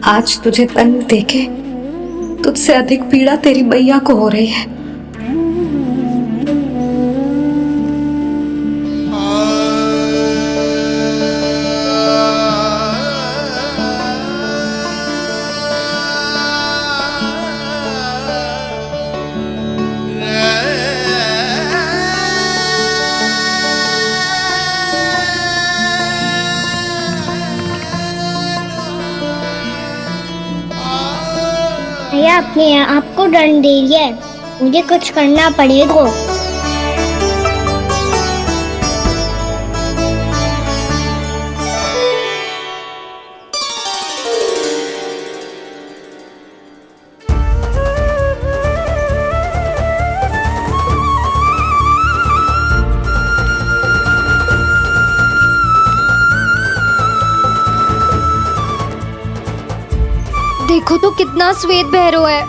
आज तुझे दंड देके तुझसे अधिक पीड़ा तेरी मैया को हो रही है। भैया अपने आपको दंड दे रही है, मुझे कुछ करना पड़ेगा। देखो तो कितना श्वेत बह रहा है।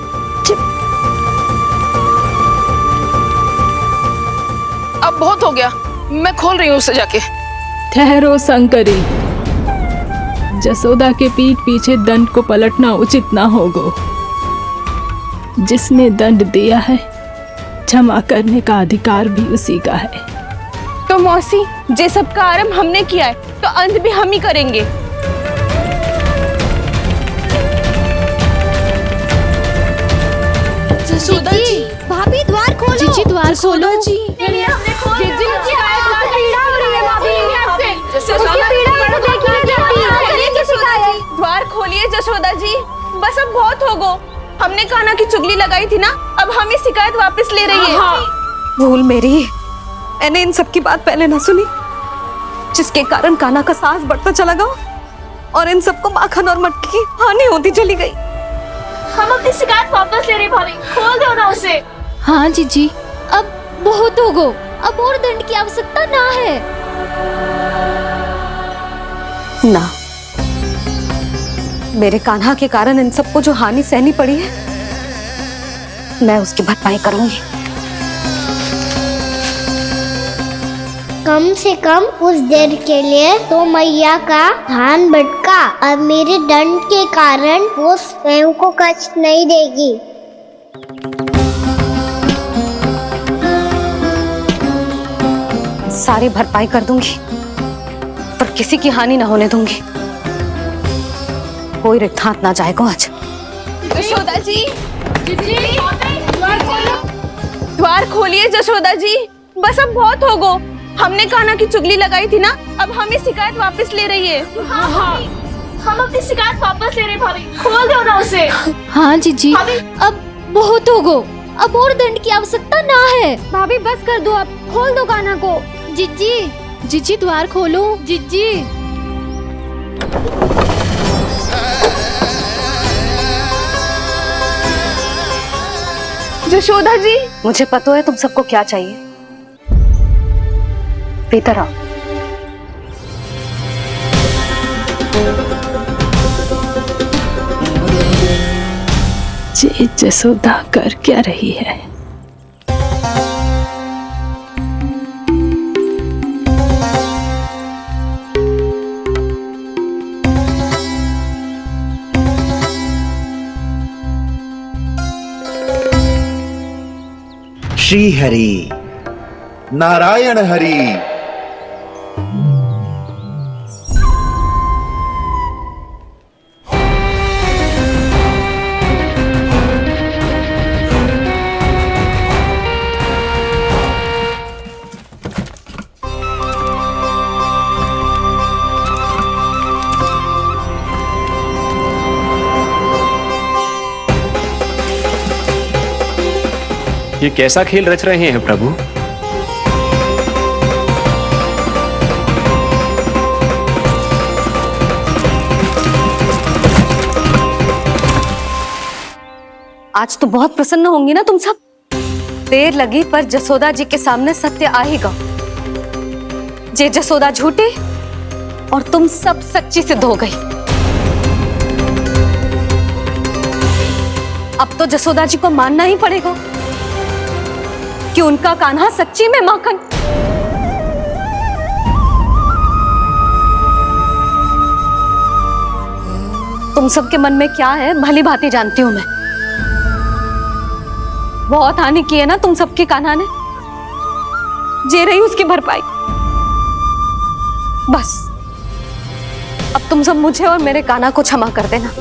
अब बहुत हो गया, मैं खोल रही हूँ उसे जाके। ठहरो शंकरी, जसोदा के पीठ पीछे दंड को पलटना उचित ना होगा। जिसने दंड दिया है क्षमा करने का अधिकार भी उसी का है। तो मौसी, जे सब का आरंभ हमने किया है तो अंत भी हम ही करेंगे। जसोदा जी, भाभी द्वार खोलो। जीजी द्वार खोलो। जी हमने खोल दिया। पीड़ा हो रही है भाभी। उसकी पीड़ा तो देखी नहीं जाती। द्वार खोलिए जसोदा जी, बस अब बहुत हो गो। हमने कान्हा की चुगली लगाई थी ना, अब हम ही शिकायत वापस ले रही है। भूल मेरी, मैंने इन सब की बात पहले ना सुनी, जिसके कारण कान्हा का साहस बढ़ता चला गया और इन सबको माखन और मटकी की हानि होती चली गई। हम अपनी शिकायत वापस ले रहे भाभी, खोल दो ना उसे। हाँ जीजी, अब बहुत हो गो, अब और दंड की आवश्यकता ना है। ना, मेरे कान्हा के कारण इन सबको जो हानि सहनी पड़ी है, मैं उसकी भरपाई करूंगी। कम से कम उस देर के लिए तो मैया का ध्यान भटका, अब मेरे दंड के कारण वो स्वयं को कष्ट नहीं देगी। सारी भरपाई कर दूंगी, पर किसी की हानि ना होने दूंगी। कोई रिक्त हाथ ना जाएगा आज। जसोदा जी, द्वार खोलिए जसोदा जी, बस अब बहुत हो गो। हमने कान्हा की चुगली लगाई थी ना, अब हम ही शिकायत वापस ले रही है। हम अपनी शिकायत वापस ले रहे भाभी, खोल दो ना उसे। हाँ जीजी, अब बहुत हो गो, अब और दंड की आवश्यकता ना है। भाभी बस कर दो, अब खोल दो कान्हा को। जीजी, जीजी द्वार खोलो। जीजी जसोदा जी, मुझे पता है तुम सबको क्या चाहिए। भीतर आओ। ये जसोदा कर क्या रही है? श्री हरि नारायण हरि। ये कैसा खेल रच रहे हैं प्रभु? आज तो बहुत प्रसन्न होंगी ना तुम सब। देर लगी पर जसोदा जी के सामने सत्य आएगा। जे जसोदा झूठी और तुम सब सच्ची सिद्ध हो गई। अब तो जसोदा जी को मानना ही पड़ेगा कि उनका कान्हा सच्ची में माखन। तुम सबके मन में क्या है भली भांति जानती हूं मैं। बहुत हानि की है ना तुम सबके कान्हा ने, जे रही उसकी भरपाई। बस अब तुम सब मुझे और मेरे कान्हा को क्षमा कर देना।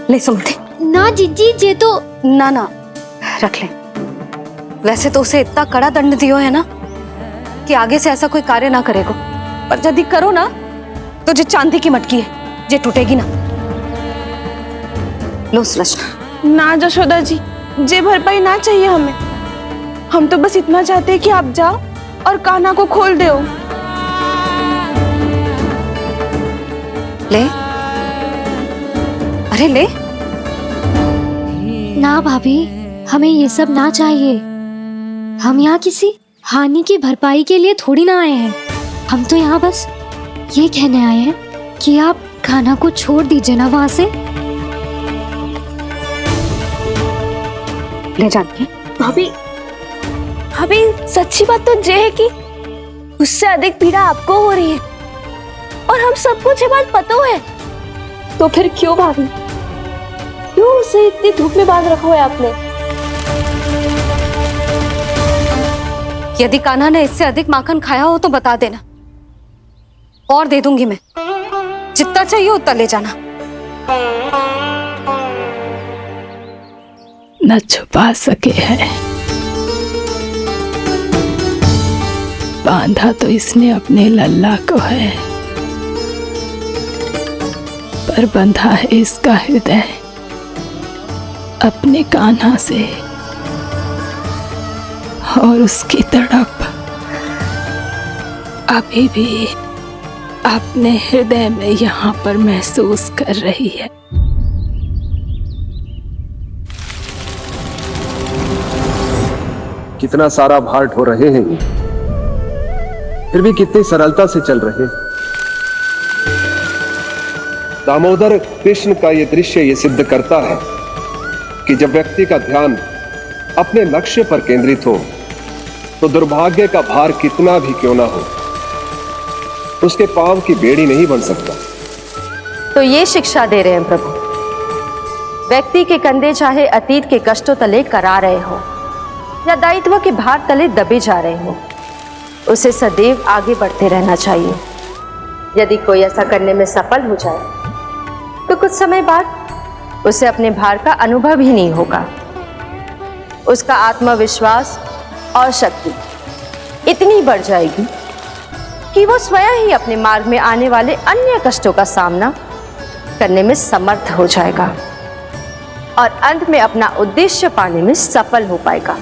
ले सुमति। ना जीजी, जे तो ना ना रख ले। वैसे तो उसे इतना कड़ा दंड दियो है ना कि आगे से ऐसा कोई कार्य ना करेगा, पर यदि करो ना तो जो चांदी की मटकी है जे टूटेगी ना। लो सुलक्षणा। ना जशोदा जी, जे भरपाई ना चाहिए हमें। हम तो बस इतना चाहते हैं कि आप जाओ और कान्हा को खोल दो। ले, अरे ले। ना भाभी, हमें ये सब ना चाहिए। हम यहाँ किसी हानि की भरपाई के लिए थोड़ी ना आए हैं। हम तो यहाँ बस ये कहने आए हैं कि आप कान्हा को छोड़ दीजिए ना वहां से। ले जानकी। भाभी, भाभी सच्ची बात तो ये है कि उससे अधिक पीड़ा आपको हो रही है और हम सबको ये बात पता है। तो फिर क्यों भाभी, क्यों उसे इतनी धूप में बांध रखा है आपने? यदि कान्हा ने इससे अधिक माखन खाया हो तो बता देना, और दे दूंगी मैं। जितना चाहिए उतना ले जाना। न छुपा सके हैं, बांधा तो इसने अपने लल्ला को है, पर बंधा है इसका हृदय अपने कान्हा से, और उसकी तड़प अभी भी अपने हृदय में यहाँ पर महसूस कर रही है। कितना सारा भार ढो रहे हैं ये, फिर भी कितनी सरलता से चल रहे हैं। दामोदर कृष्ण का ये दृश्य ये सिद्ध करता है कि जब व्यक्ति का ध्यान अपने लक्ष्य पर केंद्रित हो तो दुर्भाग्य का भार कितना भी क्यों ना हो, उसके पांव की बेड़ी नहीं बन सकता। तो ये शिक्षा दे रहे हैं प्रभु, व्यक्ति के कंधे चाहे अतीत के कष्टों तले करा रहे हो या दायित्व के भार तले दबे जा रहे हो, उसे सदैव आगे बढ़ते रहना चाहिए। यदि कोई ऐसा करने में सफल हो जाए तो कुछ समय बाद उसे अपने भार का अनुभव ही नहीं होगा। उसका आत्मविश्वास और शक्ति इतनी बढ़ जाएगी कि वो स्वयं ही अपने मार्ग में आने वाले अन्य कष्टों का सामना करने में समर्थ हो जाएगा और अंत में अपना उद्देश्य पाने में सफल हो पाएगा।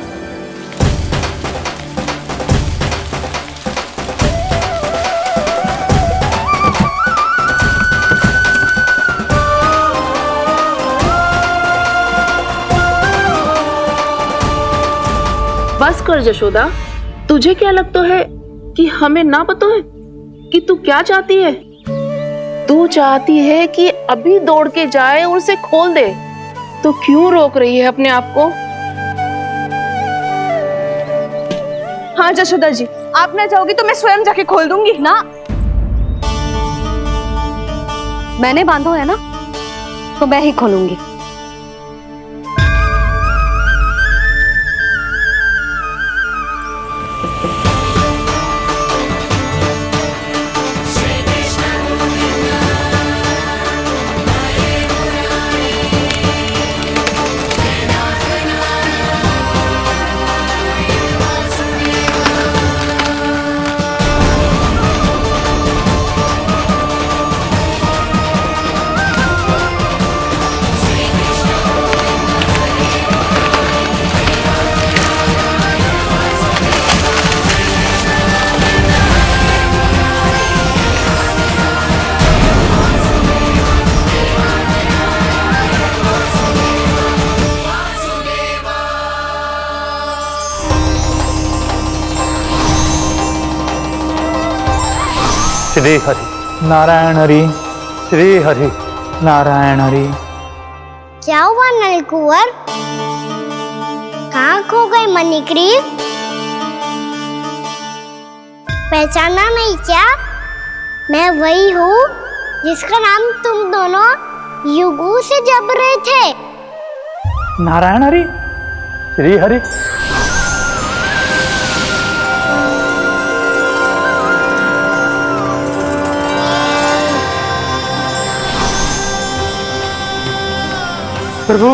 बस कर जशोदा, तुझे क्या लगता है कि हमें ना पता है कि तू क्या चाहती है? तू चाहती है कि अभी दौड़ के जाए और उसे खोल दे, तो क्यों रोक रही है अपने आप को? हाँ जशोदा जी, आप ना चाहोगी तो मैं स्वयं जाके खोल दूंगी। ना, मैंने बांधो है ना, तो मैं ही खोलूंगी। श्री हरि नारायण हरि, श्री हरि नारायण हरि। क्या हुआ नलकुंवर? कहाँ खो गई मणिग्रीव? पहचाना नहीं क्या? मैं वही हूँ जिसका नाम तुम दोनों युगों से जप रहे थे। नारायण हरि, श्री हरि। प्रभु,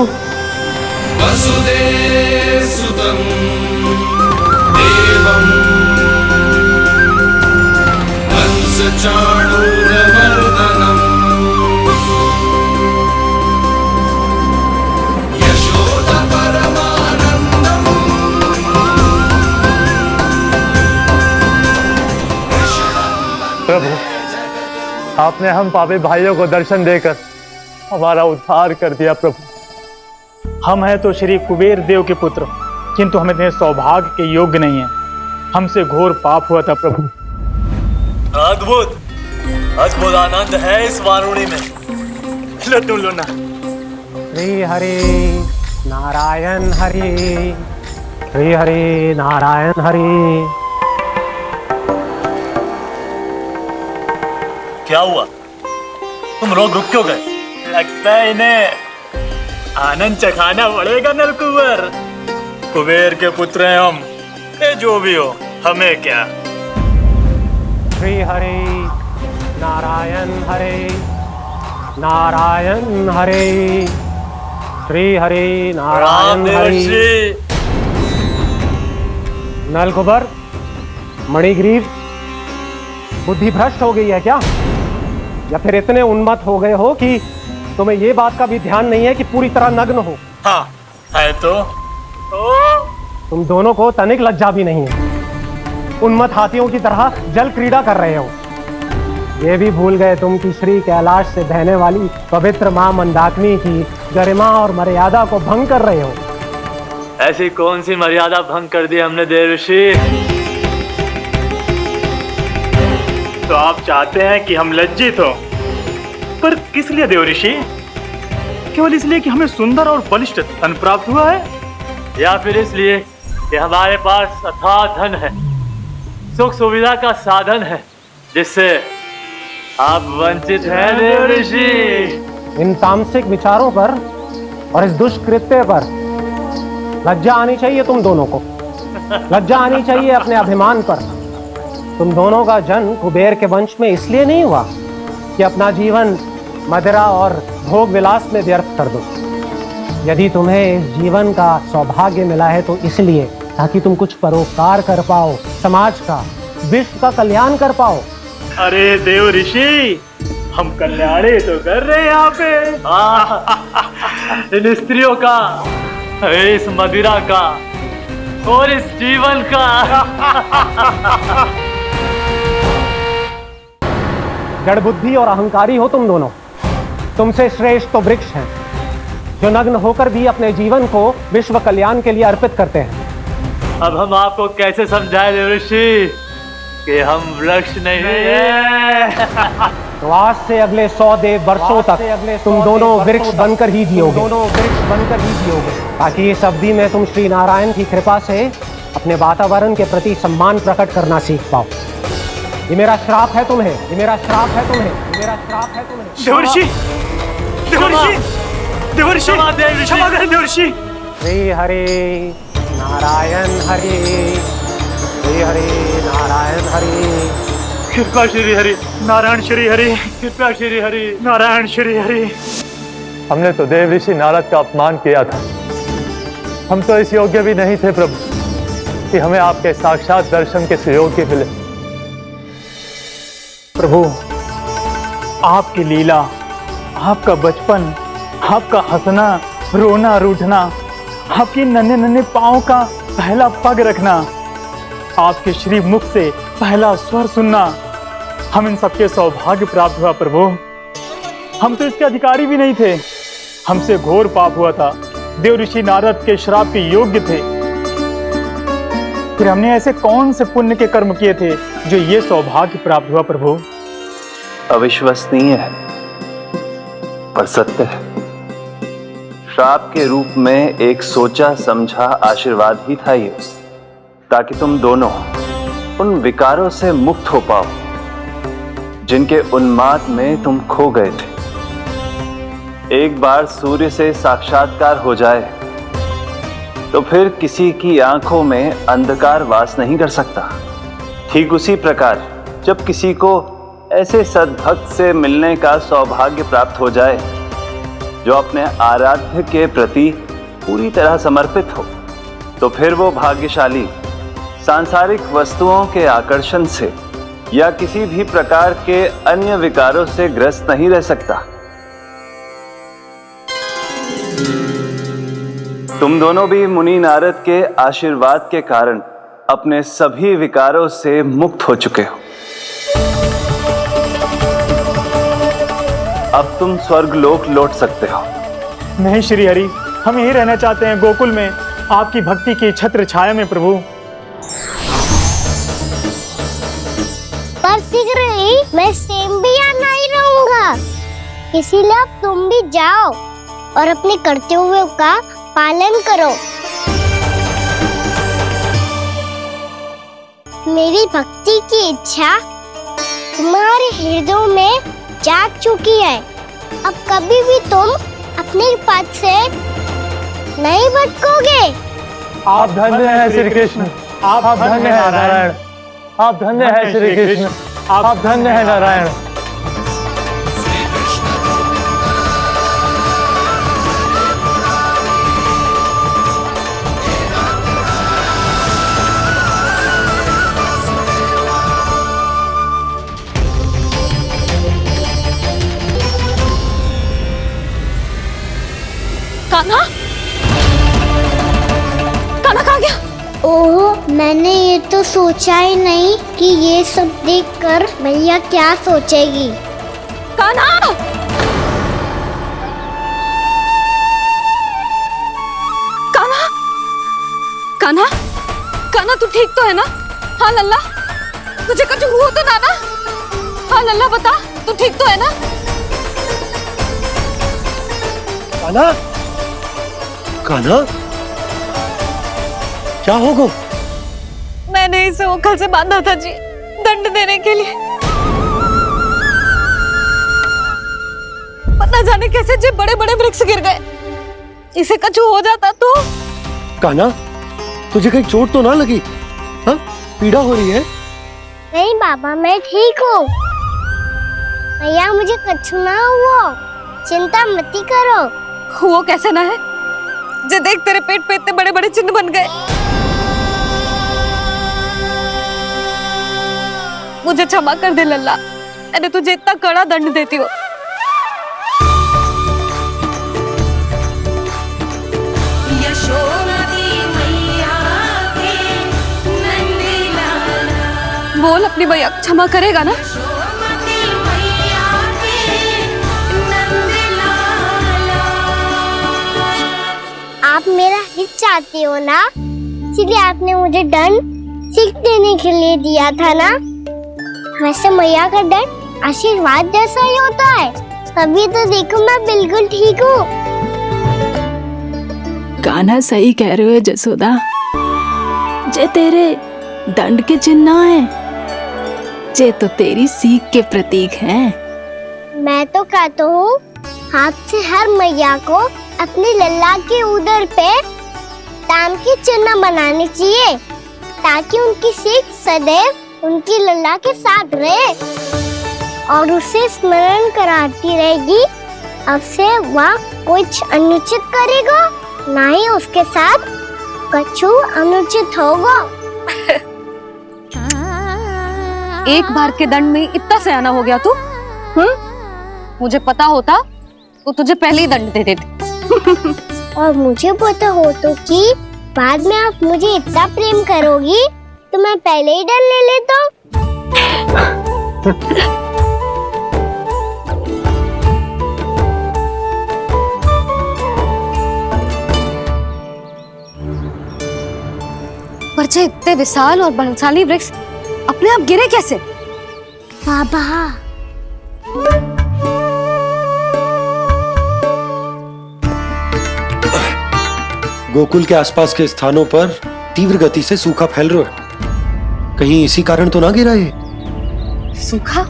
वसुदेवसुतं देवं कंसचाणूरमर्दनम् यशोदपरमानन्दम् प्रभु, आपने हम पापी भाइयों को दर्शन देकर हमारा उद्धार कर दिया। प्रभु, हम हैं तो श्री कुबेर देव के पुत्र, किंतु हम इतने सौभाग्य के योग्य नहीं हैं। हमसे घोर पाप हुआ था प्रभु। अद्भुत अद्भुत आनंद है इस वारुणी में। लो तुम लो ना। श्री हरि नारायण हरि, श्री हरि नारायण हरि। क्या हुआ? तुम रुक क्यों गए? लगता है इन्हें आनंद चखाना पड़ेगा नलकुबर। कुबेर के पुत्र हैं हम, ये जो भी हो हमें क्या। श्री हरि नारायण हरि, नारायण हरि, श्री हरि नारायण हरि। नलकुबर, मणिग्रीव, बुद्धि भ्रष्ट हो गई है क्या? या फिर इतने उन्मत्त हो गए हो कि तुम्हें ये बात का भी ध्यान नहीं है कि पूरी तरह नग्न हो? हाँ है तो तुम दोनों को तनिक लज्जा भी नहीं है। उन्मत्त हाथियों की तरह जल क्रीड़ा कर रहे हो। ये भी भूल गए तुम कि श्री कैलाश से बहने वाली पवित्र मां मंदाकिनी की गरिमा और मर्यादा को भंग कर रहे हो। ऐसी कौन सी मर्यादा भंग कर दी हमने देवर्षि? तो आप चाहते हैं कि हम लज्जित हो, पर किस लिए देवर्षि? केवल इसलिए कि हमें सुंदर और बलिष्ठ धन प्राप्त हुआ है, या फिर इसलिए कि हमारे पास अथाह धन है, सुख सुविधा का साधन है, जिससे आप वंचित हैं देवर्षि? इन तामसिक विचारों पर और इस दुष्कृत्य पर लज्जा आनी चाहिए तुम दोनों को। लज्जा आनी चाहिए अपने अभिमान पर। तुम दोनों का जन्म कुबेर के वंश में इसलिए नहीं हुआ कि अपना जीवन मदिरा और भोग विलास में व्यर्थ कर दो। यदि तुम्हें इस जीवन का सौभाग्य मिला है तो इसलिए ताकि तुम कुछ परोपकार कर पाओ, समाज का, विश्व का कल्याण कर पाओ। अरे देव ऋषि, हम कल्याण तो कर रहे हैं यहाँ पे। इन स्त्रियों का, इस मदिरा का और इस जीवन का। जड़ बुद्धि और अहंकारी हो तुम दोनों। तुमसे श्रेष्ठ तो वृक्ष हैं, जो नग्न होकर भी अपने जीवन को विश्व कल्याण के लिए अर्पित करते हैं। अब हम आपको कैसे समझाएं देवर्षि कि हम वृक्ष नहीं हैं? तो आज से अगले 100 वर्षों तक तुम दोनों वृक्ष बनकर ही जियोगे। ताकि इस अवधि में तुम श्री नारायण की कृपा से अपने वातावरण के प्रति सम्मान प्रकट करना सीख पाओ। ये मेरा श्राप है तुम्हें, ये मेरा श्राप है तुम्हें, ये मेरा श्राप है तुम्हें। देवर्षि, देवर्षि, देवर्षि, क्षमा करें देवर्षि। श्री हरि नारायण हरि, श्री हरि नारायण हरि। कृपा श्री हरि नारायण, श्री हरि कृपा, श्री हरि नारायण, श्री हरि। हमने तो देव ऋषि नारद का अपमान किया था। हम तो इस योग्य भी नहीं थे प्रभु कि हमें आपके साक्षात दर्शन के सुयोग्य मिले। प्रभु, आपकी लीला, आपका बचपन, आपका हंसना, रोना, रूठना, आपके नन्हे नन्हे पाँव का पहला पग रखना, आपके श्री मुख से पहला स्वर सुनना, हम इन सबके सौभाग्य प्राप्त हुआ प्रभु। हम तो इसके अधिकारी भी नहीं थे। हमसे घोर पाप हुआ था, देव ऋषि नारद के श्राप के योग्य थे। फिर हमने ऐसे कौन से पुण्य के कर्म किए थे जो ये सौभाग्य प्राप्त हुआ प्रभु? अविश्वसनीय है पर सत्य है। श्राप के रूप में एक सोचा समझा आशीर्वाद ही था ये, ताकि तुम दोनों उन विकारों से मुक्त हो पाओ जिनके उन्माद में तुम खो गए थे। एक बार सूर्य से साक्षात्कार हो जाए तो फिर किसी की आंखों में अंधकार वास नहीं कर सकता। ठीक उसी प्रकार जब किसी को ऐसे सद्भक्त से मिलने का सौभाग्य प्राप्त हो जाए जो अपने आराध्य के प्रति पूरी तरह समर्पित हो, तो फिर वो भाग्यशाली सांसारिक वस्तुओं के आकर्षण से या किसी भी प्रकार के अन्य विकारों से ग्रस्त नहीं रह सकता। तुम दोनों भी मुनि नारद के आशीर्वाद के कारण अपने सभी विकारों से मुक्त हो चुके हो। अब तुम स्वर्गलोक लौट सकते हो। नहीं श्री हरि, हम यही रहना चाहते हैं, गोकुल में आपकी भक्ति की छत्र छाया में प्रभु। पर शीघ्र ही मैं सेम्बिया नहीं रहूंगा, इसीलिए अब तुम भी जाओ और अपने कर्तव्यों का पालन करो। मेरी भक्ति की इच्छा तुम्हारे हृदय में जाग चुकी है। अब कभी भी तुम अपने पद से नहीं भटकोगे। आप धन्य हैं श्री कृष्ण, आप धन्य हैं नारायण, आप धन्य हैं श्री कृष्ण, आप धन्य हैं नारायण। कान्हा, कान्हा कहाँ गया? ओह, मैंने ये तो सोचा ही नहीं कि ये सब देखकर भैया क्या सोचेगी। कान्हा! कान्हा! कान्हा! कान्हा तू ठीक तो है ना? हाँ लल्ला, तुझे कुछ हुआ तो ना? हाँ लल्ला बता, तू ठीक तो है ना? कान्हा, कान्हा, क्या होगा? मैंने इसे ओखल से बांधा था जी, दंड देने के लिए। पता जाने कैसे जे बड़े बड़े वृक्ष गिर गए। इसे कुछ हो जाता तो? कान्हा, तुझे कहीं चोट तो ना लगी? हाँ, पीड़ा हो रही है? नहीं बाबा, मैं ठीक हूँ। भैया मुझे कुछ ना हुआ, चिंता मत करो। वो कैसे ना है? जे देख तेरे पेट पे इतने बड़े बड़े चिन्ह बन गए। मुझे क्षमा कर दे लल्ला, मैंने तुझे इतना कड़ा दंड देती हो। बोल अपनी भैया क्षमा करेगा ना? आप मेरा हित चाहते हो ना, इसलिए आपने मुझे दंड सीख देने के लिए दिया था ना। वैसे मैया का दंड आशीर्वाद जैसा ही होता है, तभी तो देखो मैं बिल्कुल ठीक हूँ। कान्हा सही कह रहे हो जसोदा, जे तेरे दंड के चिन्ह ना है, जे तो तेरी सीख के प्रतीक हैं। मैं तो कहता हूँ हाथ से हर मैया को अपनी लल्ला के उदर पे ताम के चिन्ह बनाने चाहिए, ताकि उनकी सीख सदैव उनकी लल्ला के साथ रहे और उसे स्मरण कराती रहेगी। अब से वह कुछ अनुचित करेगा, ना ही उसके साथ कछु अनुचित होगा। एक बार के दंड में इतना सयाना हो गया तू? मुझे पता होता तो तुझे पहले ही दंड दे देती। और मुझे पता हो तो कि बाद में आप मुझे इतना प्रेम करोगी तो मैं पहले ही दंड ले लेता हूँ। पर जे इतने विशाल और बलशाली वृक्ष अपने आप गिरे कैसे? बाबा, गोकुल के आसपास के स्थानों पर तीव्र गति से सूखा फैल रहा है। कहीं इसी कारण तो ना गिरा ये? सूखा?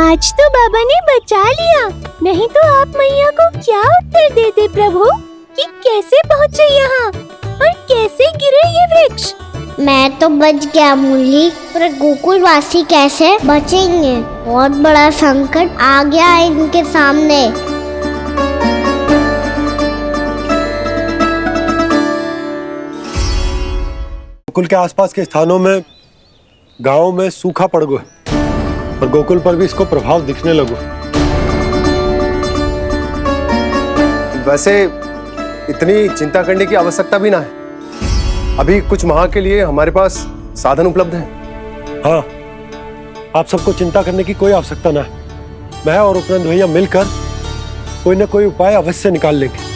आज तो बाबा ने बचा लिया, नहीं तो आप मैया को क्या उत्तर देते प्रभु कि कैसे पहुँचे यहाँ और कैसे गिरे ये वृक्ष? मैं तो बच गया मुरली, पर गोकुलवासी कैसे बचेंगे? बहुत बड़ा संकट आ गया है इनके सामने। गोकुल के आसपास के स्थानों में, गांवों में सूखा पड़ गया और गोकुल पर भी इसको प्रभाव दिखने लगा। वैसे इतनी चिंता करने की आवश्यकता भी ना है। अभी कुछ माह के लिए हमारे पास साधन उपलब्ध है। हाँ, आप सबको चिंता करने की कोई आवश्यकता ना है। मैं और उपनंद भैया मिलकर कोई ना कोई उपाय अवश्य निकाल लेंगे।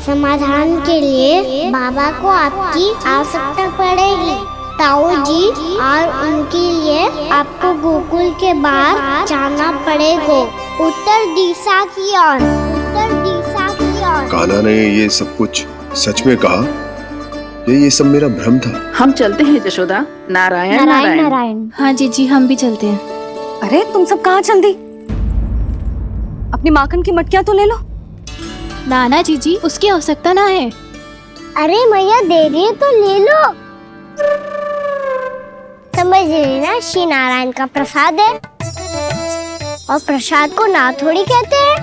समाधान के लिए बाबा को आपकी आवश्यकता पड़ेगी। ताऊ जी और उनके लिए आपको गोकुल के बाहर जाना पड़ेगा, उत्तर दिशा की ओर, उत्तर दिशा की ओर। कान्हा ने ये सब कुछ सच में कहा? ये सब मेरा भ्रम था? हम चलते हैं जशोदा। नारायण नारायण नारायण। हाँ जीजी, हम भी चलते हैं। अरे तुम सब कहाँ चल दी? अपनी माखन की मटकियाँ तो ले लो। नाना जीजी, उसकी आवश्यकता ना है। अरे मैया दे रही है तो ले लो। समझ रही ना, श्री नारायण का प्रसाद है और प्रसाद को ना थोड़ी कहते हैं।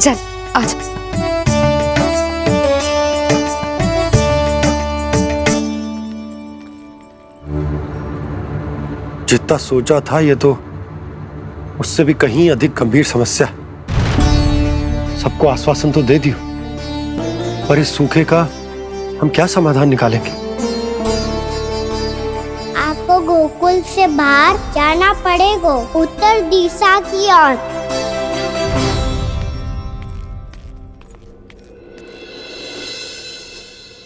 चल आजा। जितना सोचा था ये तो उससे भी कहीं अधिक गंभीर समस्या। सबको आश्वासन तो दे दियो, पर इस सूखे का हम क्या समाधान निकालेंगे? आपको गोकुल से बाहर जाना पड़ेगा, उत्तर दिशा की ओर।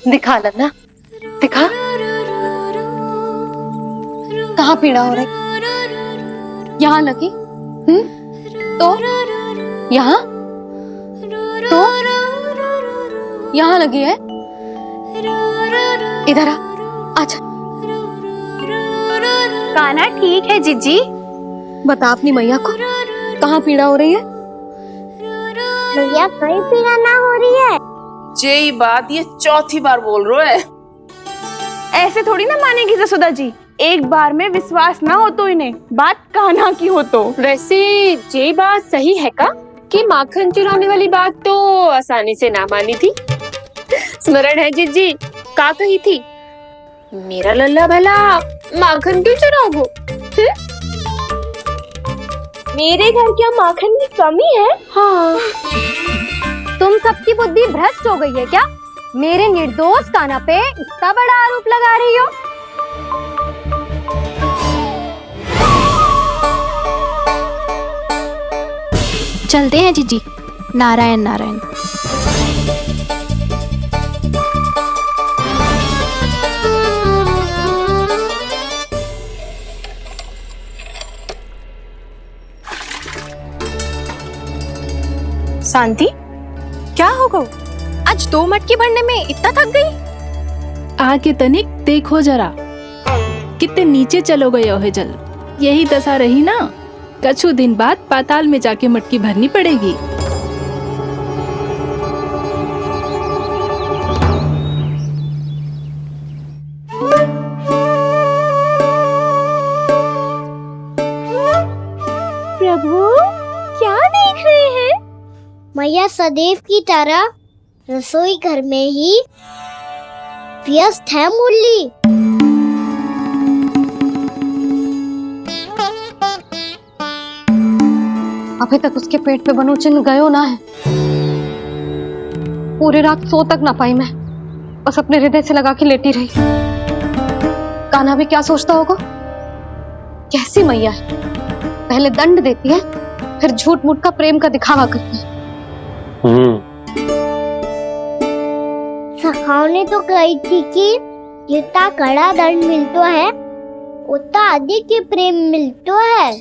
दिखा लन्ना, दिखा। कहाँ पीड़ा हो रही? यहाँ लगी? तो यहाँ? तो यहाँ लगी है? इधर आ, आजा। कान्हा ठीक है जीजी। बता अपनी मैया को कहाँ पीड़ा हो रही है? भैया कहीं पीड़ा ना हो रही है। यही बात ये चौथी बार बोल रहे है। ऐसे थोड़ी ना मानेगी जसोदा जी। एक बार में विश्वास ना हो तो इन्हें बात कान्हा की हो तो। वैसे ये बात सही है का कि माखन चुराने वाली बात तो आसानी से ना मानी थी। स्मरण है जीजी का कही थी, मेरा लल्ला भला माखन क्यों चुराओगो? मेरे घर क्या माखन की कमी है? हाँ। तुम सबकी बुद्धि भ्रष्ट हो गई है क्या? मेरे निर्दोष कान्हा पे इतना बड़ा आरोप लगा रही हो? चलते हैं जीजी। नारायण नारायण। शांति, क्या हो गो? आज 2 मटकी भरने में इतना थक गई? आके तनिक देखो जरा, कितने नीचे चलो गए हो जल। यही दशा रही ना, कछु दिन बाद पाताल में जाके मटकी भरनी पड़ेगी। प्रभु क्या देख रहे हैं? मैया सदैव की तरह रसोई घर में ही व्यस्त है मुरली। अभी तक उसके पेट पे बनो चिन्ह गयो ना है। पूरी रात सो तक ना पाई मैं, बस अपने हृदय से लगा के लेटी रही। कान्हा भी क्या सोचता होगा? कैसी मैया है, पहले दंड देती है फिर झूठ मूठ का प्रेम का दिखावा करती है। सखाओ ने तो कही थी कि जितना कड़ा दंड मिलता है उतना अधिक के प्रेम मिलतो है।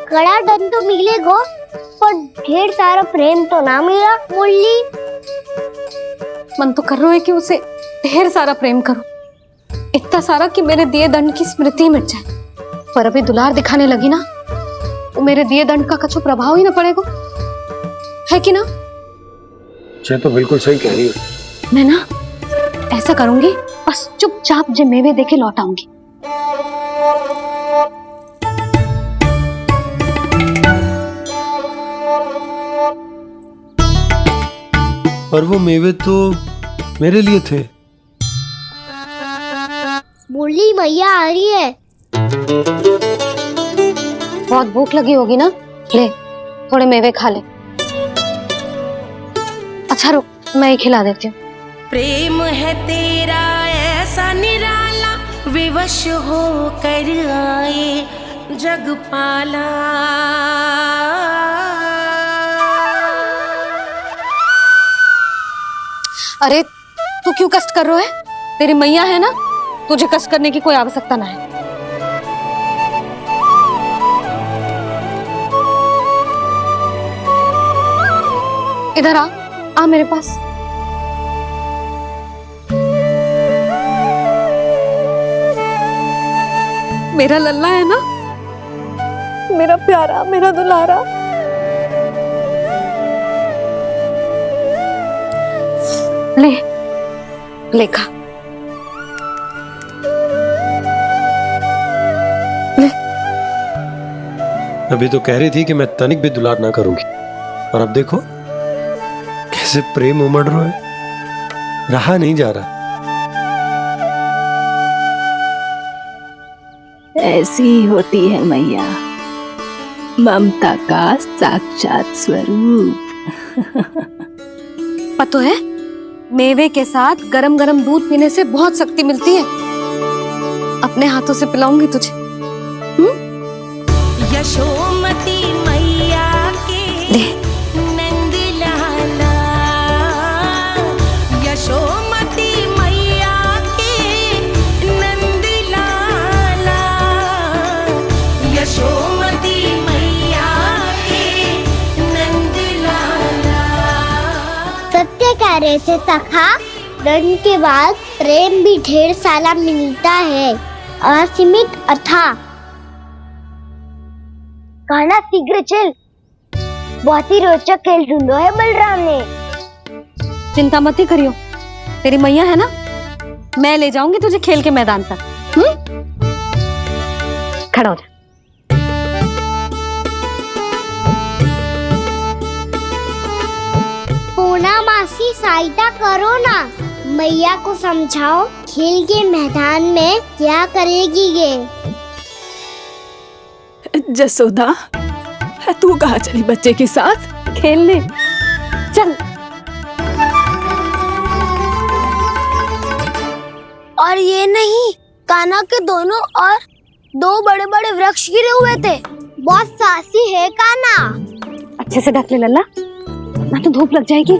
कड़ा दंड तो मिलेगा पर ढेर सारा प्रेम तो ना मिला। मुरली मन तो कर रहा है कि उसे ढेर सारा प्रेम करूं, इतना सारा कि मेरे दिए दंड की स्मृति मिट जाए। पर अभी दुलार दिखाने लगी ना, वो मेरे दिए दंड का कछु प्रभाव ही ना पड़ेगा, है कि ना? ये तो बिल्कुल सही कह रही हो। मैं ना ऐसा करूंगी, बस चुपचाप जे मेवे देके लौट आऊंगी। पर वो मेवे तो मेरे लिए थे। मुरली मैया आ रही है। बहुत भूख लगी होगी ना, ले थोड़े मेवे खा ले। अच्छा रुक, मैं ही खिला देती हूँ। प्रेम है तेरा ऐसा निराला, विवश हो कर आए जग पाला। अरे तू क्यों कष्ट कर रहा है? तेरी मैया है ना, तुझे कष्ट करने की कोई आवश्यकता ना है। इधर आ मेरे पास। मेरा लल्ला है ना, मेरा प्यारा, मेरा दुलारा। ले खा। ले। अभी तो कह रही थी कि मैं तनिक भी दुलार ना करूंगी, और अब देखो कैसे प्रेम उमड़ रहा है, रहा नहीं जा रहा। ऐसी ही होती है मैया, ममता का साक्षात स्वरूप। पता है, मेवे के साथ गरम गरम दूध पीने से बहुत शक्ति मिलती है। अपने हाथों से पिलाऊंगी तुझे। यशोमती मैया के नंद लाला, यशोमती मैया के नंद लाला, यशोमती मैया के नंद लाला। सत्य कह रहे थे सखा, दंड के बाद प्रेम भी ढेर सारा मिलता है, असीमित अथाह। कहना शीघ्र चल, बहुत ही रोचक खेल ढूंढो है बलराम ने। चिंता मत ही करियो, तेरी मैया है ना, मैं ले जाऊंगी तुझे खेल के मैदान पर। खड़ा हो जा। पूना मासी सहायता करो ना, मैया को समझाओ खेल के मैदान में क्या करेगी ये। जसोदा, तू कहाँ चली बच्चे के साथ? खेलने चल। और ये नहीं, कान्हा के दोनों और दो बड़े बड़े वृक्ष गिरे हुए थे। बहुत साहसी है कान्हा। अच्छे से ढक ले लल्ला, ना तो धूप लग जाएगी।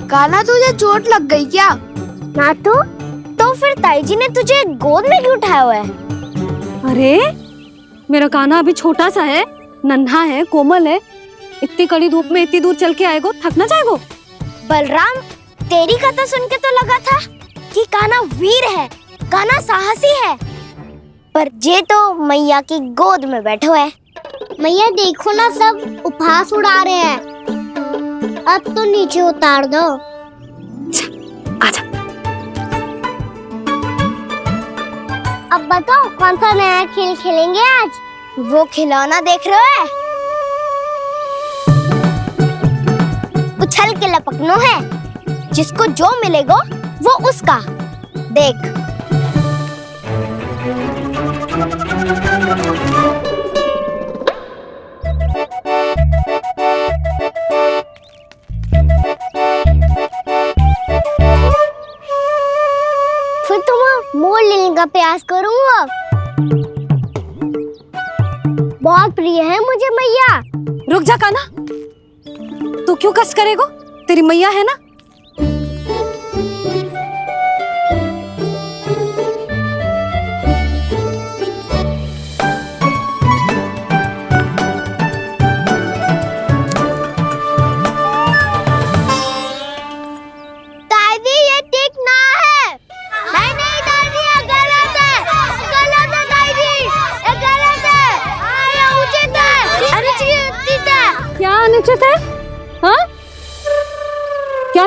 कान्हा तुझे चोट लग गई क्या? ना तो फिर ताई जी ने तुझे गोद में क्यों उठाया हुआ है? अरे मेरा कान्हा अभी छोटा सा है, नन्हा है, कोमल है। इतनी कड़ी धूप में इतनी दूर चल के आएगा, थक ना जाएगा? बलराम, तेरी कथा सुन के तो लगा था कि कान्हा वीर है, कान्हा साहसी है, पर जे तो मैया की गोद में बैठे हुए है। मैया देखो ना, सब उपहास उड़ा रहे हैं। अब तो नीचे उतार दो। आजा। अब बताओ कौन सा नया खेल खेलेंगे आज? वो खिलौना देख रहे हो? उछल के लपकनो है, जिसको जो मिलेगा वो उसका। देख। फिर तुम मोड़ लेने का प्रयास करूंगा। बहुत प्रिय है मुझे मैया। रुक जा कान्हा, तू क्यों कष्ट करेगा? तेरी मैया है ना।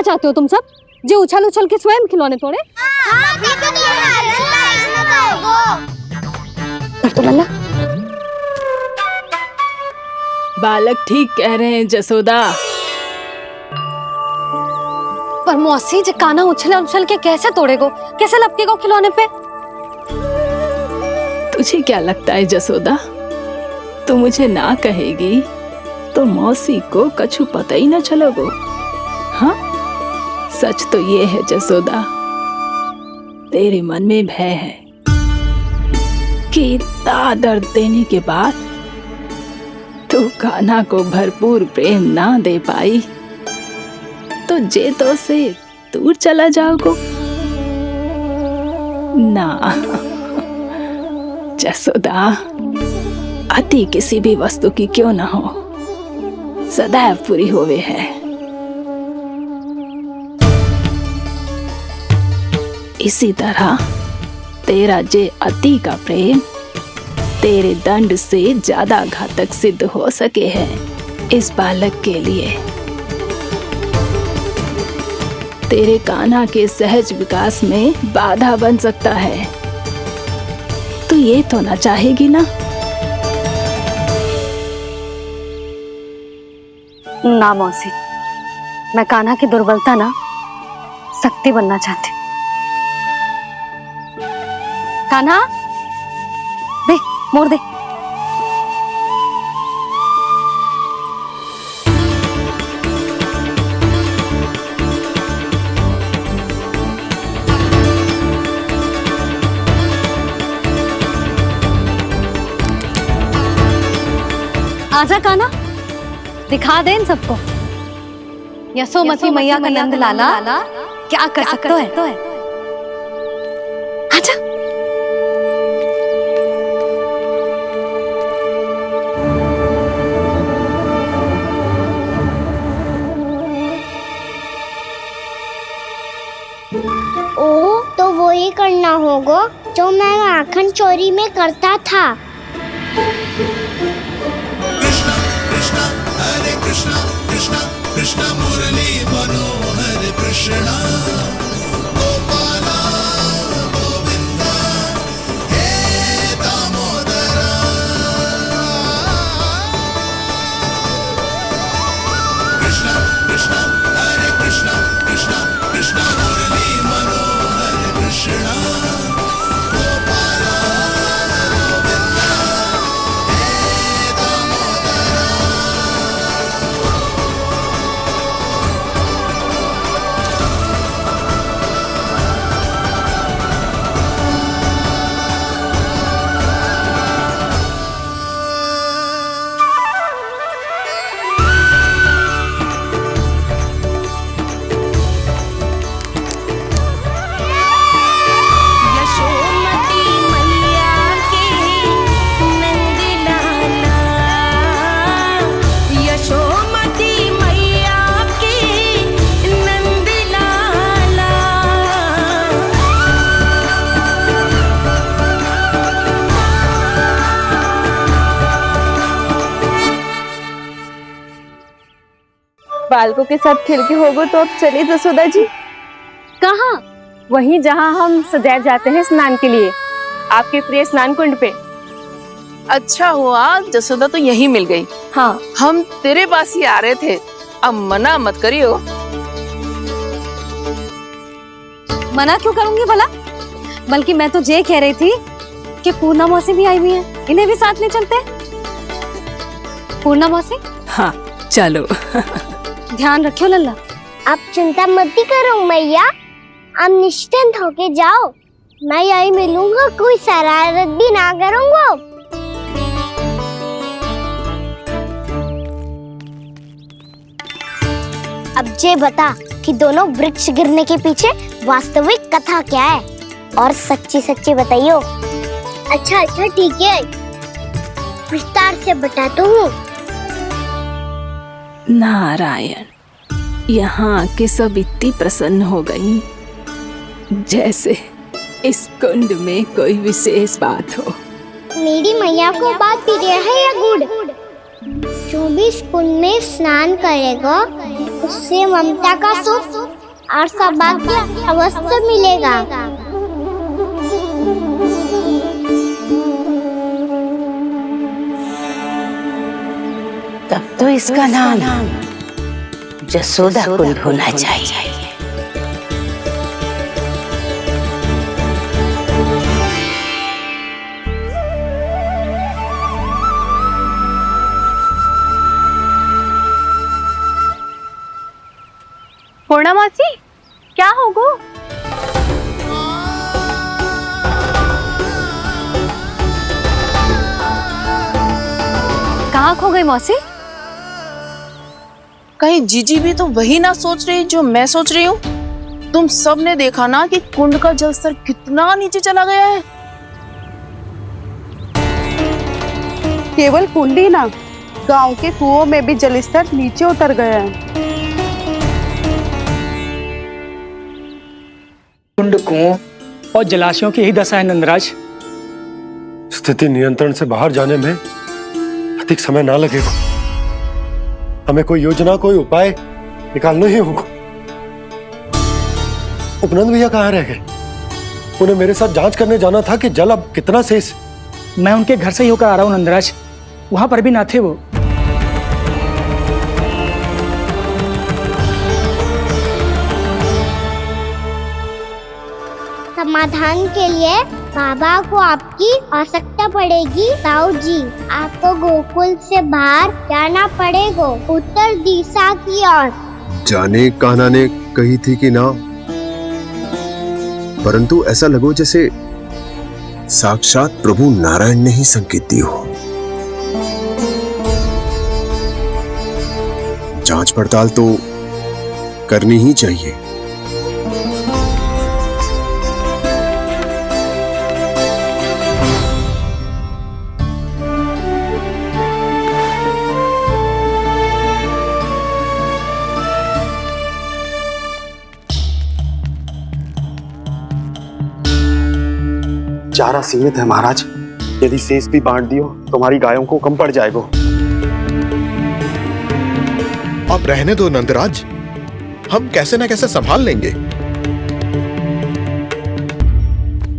चाहते हो तुम सब? जो उछल उछल के स्वयं खिलौने तोड़े? तो लल्ला बालक ठीक कह रहे हैं जसोदा। पर मौसी जो काना उछल उछल के कैसे तोड़ेगो, कैसे लपकेगो खिलौने पे? तुझे क्या लगता है जसोदा, तू मुझे ना कहेगी तो मौसी को कछु पता ही न चलोगो? हाँ, सच तो ये है जसोदा, तेरे मन में भय है कि इतना दर्द देने के बाद तू कान्हा को भरपूर प्रेम ना दे पाई तो जेतो से दूर चला जाओगो ना। जसोदा, अति किसी भी वस्तु की क्यों ना हो, सदैव पूरी होवे है। इसी तरह तेरा जे अति का प्रेम तेरे दंड से ज्यादा घातक सिद्ध हो सके है इस बालक के लिए। तेरे कान्हा के सहज विकास में बाधा बन सकता है। तू ये तो ना चाहेगी ना? ना मौसी, मैं कान्हा की दुर्बलता ना शक्ति बनना चाहती। कान्हा, दे मोड़ दे। आजा कान्हा, दिखा दे इन सबको यशोमती मैया का नंद लाला क्या कर सकता है। आजा। ओ, तो वो ही करना होगा जो मैं माखन चोरी में करता था। कृष्ण मुरली मनोहर कृष्ण गोपाला गोविंदा हे दामोदरा। कृष्ण कृष्ण हरे कृष्ण कृष्ण कृष्ण मुरली मनोहर कृष्ण गोपाला गोविंदा हे दामोदरा। यशोमती मैया के नंद लाला, यशोमती मैया के नंद लाला। बालकों के साथ खेल के होगो तो अब चले जसोदा जी। कहाँ? वहीं जहाँ हम सदैव जाते हैं स्नान के लिए, आपके प्रिय स्नान कुंड पे। अच्छा हुआ जसोदा तो यहीं मिल गई। हाँ, हम तेरे पास ही आ रहे थे, अब मना मत करियो। मना क्यों करूंगी भला? बल्कि मैं तो ये कह रही थी कि पूर्णा मौसी भी आई हुई है, इन्हें भी साथ ले चलते हैं। पूर्णा मौसी, हाँ चलो। ध्यान रखियो लल्ला। आप चिंता मत करो मैया, आप निश्चिंत होके जाओ, मैं यही मिलूंगा, कोई शरारत भी ना करूंगा। अब ये बता कि दोनों वृक्ष गिरने के पीछे वास्तविक कथा क्या है, और सच्ची सच्ची बताइयो। अच्छा अच्छा ठीक है, विस्तार से बताता हूँ। नारायण, यहाँ के सब इतनी प्रसन्न हो गई जैसे इस कुंड में कोई विशेष बात हो। मेरी मैया को बात प्रिय है या गुड़? जो भी इस कुंड में स्नान करेगा उससे ममता का सुख और सौभाग्य अवश्य मिलेगा। तब तो इसका नाम जसोदा कुंड होना चाहिए। पूर्णा मासी, क्या होगो? कहाँ खो गई मौसी? कहीं जीजी भी तो वही ना सोच रही जो मैं सोच रही हूँ? तुम सब ने देखा ना कि कुंड का जलस्तर कितना नीचे चला गया है। केवल कुंड ही ना, गांव के कुओं में भी जलस्तर नीचे उतर गया है। कुंड, कुओं और जलाशयों की ही दशा है नंदराज। स्थिति नियंत्रण से बाहर जाने में अधिक समय ना लगेगा। हमें कोई योजना, कोई उपाय निकालना ही होगा। उपनंद भैया कहाँ रह गए? उन्हें मेरे साथ जांच करने जाना था कि जल अब कितना शेष। मैं उनके घर से ही होकर आ रहा हूँ नंदराज, वहां पर भी ना थे वो। समाधान के लिए बाबा को आपकी आवश्यकता पड़ेगी। ताऊ जी, आपको गोकुल से बाहर जाना पड़ेगा, उत्तर दिशा की ओर। जाने कान्हा ने कही थी कि ना, परंतु ऐसा लगो जैसे साक्षात प्रभु नारायण ने ही संकेत दी हो। जांच पड़ताल तो करनी ही चाहिए। चारा सीमित है महाराज, यदि शेष भी बांट दियो तो हमारी गायों को कम पड़ जाएगा। आप रहने दो नंदराज, हम कैसे न कैसे संभाल लेंगे।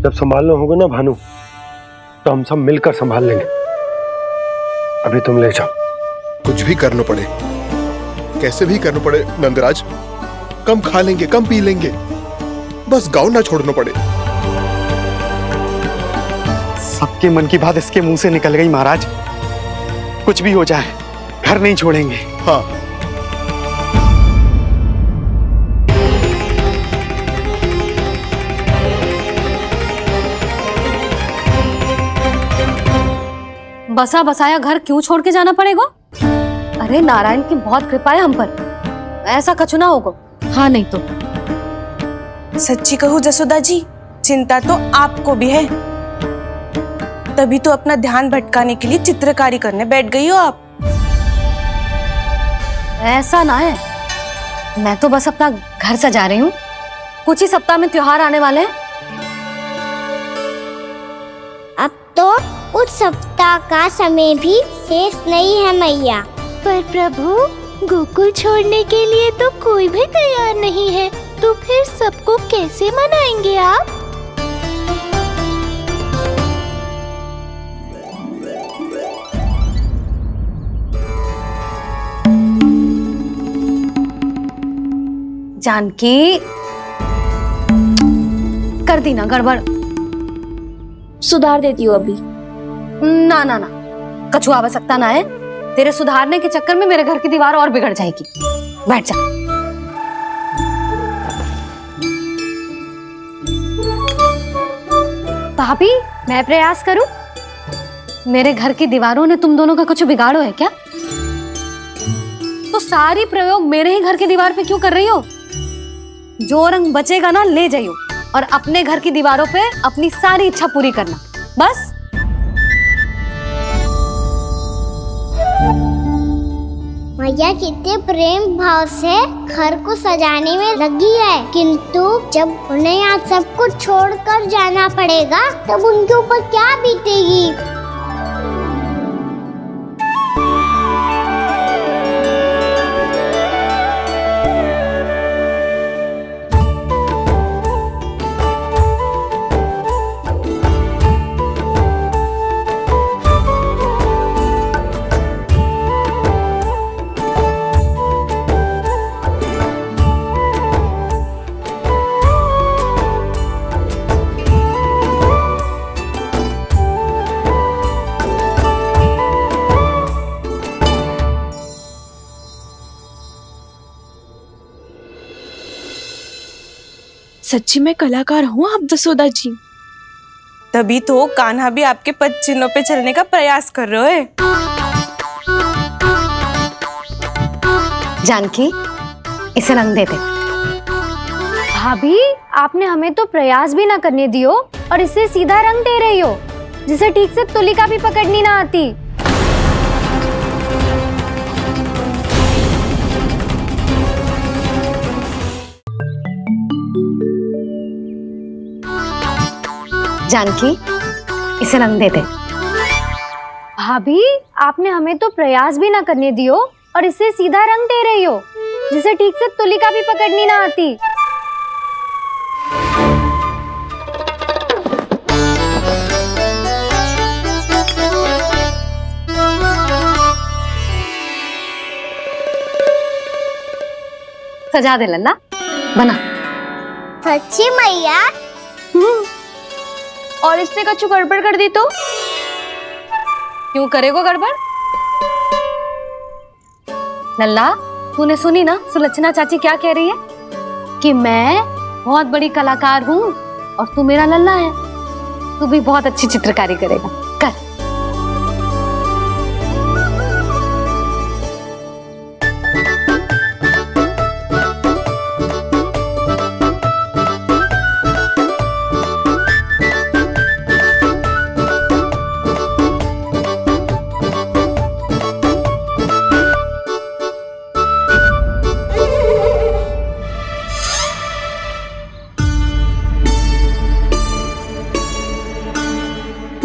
जब संभालना होगा ना भानु, तो हम सब मिलकर संभाल लेंगे। अभी तुम ले जाओ। कुछ भी करना पड़े, कैसे भी करना पड़े नंदराज, कम खा लेंगे, कम पी लेंगे, बस गाँव ना छोड़ना पड़े। सबके मन की बात इसके मुंह से निकल गई महाराज। कुछ भी हो जाए, घर नहीं छोड़ेंगे। हाँ, बसा बसाया घर क्यों छोड़ के जाना पड़ेगा? अरे नारायण की बहुत कृपा है हम पर, ऐसा कछु ना होगा। हाँ नहीं तो। सच्ची कहूँ जसोदा जी, चिंता तो आपको भी है, तभी तो अपना ध्यान भटकाने के लिए चित्रकारी करने बैठ गई हो आप। ऐसा ना है, मैं तो बस अपना घर सजा रही हूँ। कुछ ही सप्ताह में त्योहार आने वाले हैं। अब तो उस सप्ताह का समय भी शेष नहीं है मैया। पर प्रभु, गोकुल छोड़ने के लिए तो कोई भी तैयार नहीं है, तो फिर सबको कैसे मनाएंगे आप? जानकी, कर दी ना गड़बड़। सुधार देती हूँ अभी। ना ना ना, कछु आवश्यकता ना है। तेरे सुधारने के चक्कर में मेरे घर की दीवार और बिगड़ जाएगी। बैठ जा। भाभी, मैं प्रयास करूं? मेरे घर की दीवारों ने तुम दोनों का कुछ बिगाड़ो है क्या? तो सारी प्रयोग मेरे ही घर की दीवार पे क्यों कर रही हो? जो रंग बचेगा ना ले जाइयो, और अपने घर की दीवारों पे अपनी सारी इच्छा पूरी करना, बस। मैया कितने प्रेम भाव से घर को सजाने में लगी है, किंतु जब उन्हें यहाँ सब कुछ छोड़कर जाना पड़ेगा तब उनके ऊपर क्या बीतेगी। सच्ची में कलाकार हूँ आप जसोदा जी। तभी तो कान्हा भी आपके पद चिन्हों पे चलने का प्रयास कर रहे है। जानकी, इसे रंग दे दे। भाभी, आपने हमें तो प्रयास भी ना करने दियो और इसे सीधा रंग दे रही हो, जिसे ठीक से तुलिका भी पकड़नी ना आती। जानकी, इसे रंग दे दे। भाभी, आपने हमें तो प्रयास भी ना करने दियो और इसे सीधा रंग दे रही हो, जिसे ठीक से तुलिका भी पकड़नी ना आती। सजा दे लल्ला, बना। सच्ची मैया? और इसने कछु गड़बड़ कर दी तो? क्यों करेगो गड़बड़? लल्ला, तूने सुनी ना सुलक्षणा चाची क्या कह रही है? कि मैं बहुत बड़ी कलाकार हूँ और तू मेरा लल्ला है। तू भी बहुत अच्छी चित्रकारी करेगा, कर।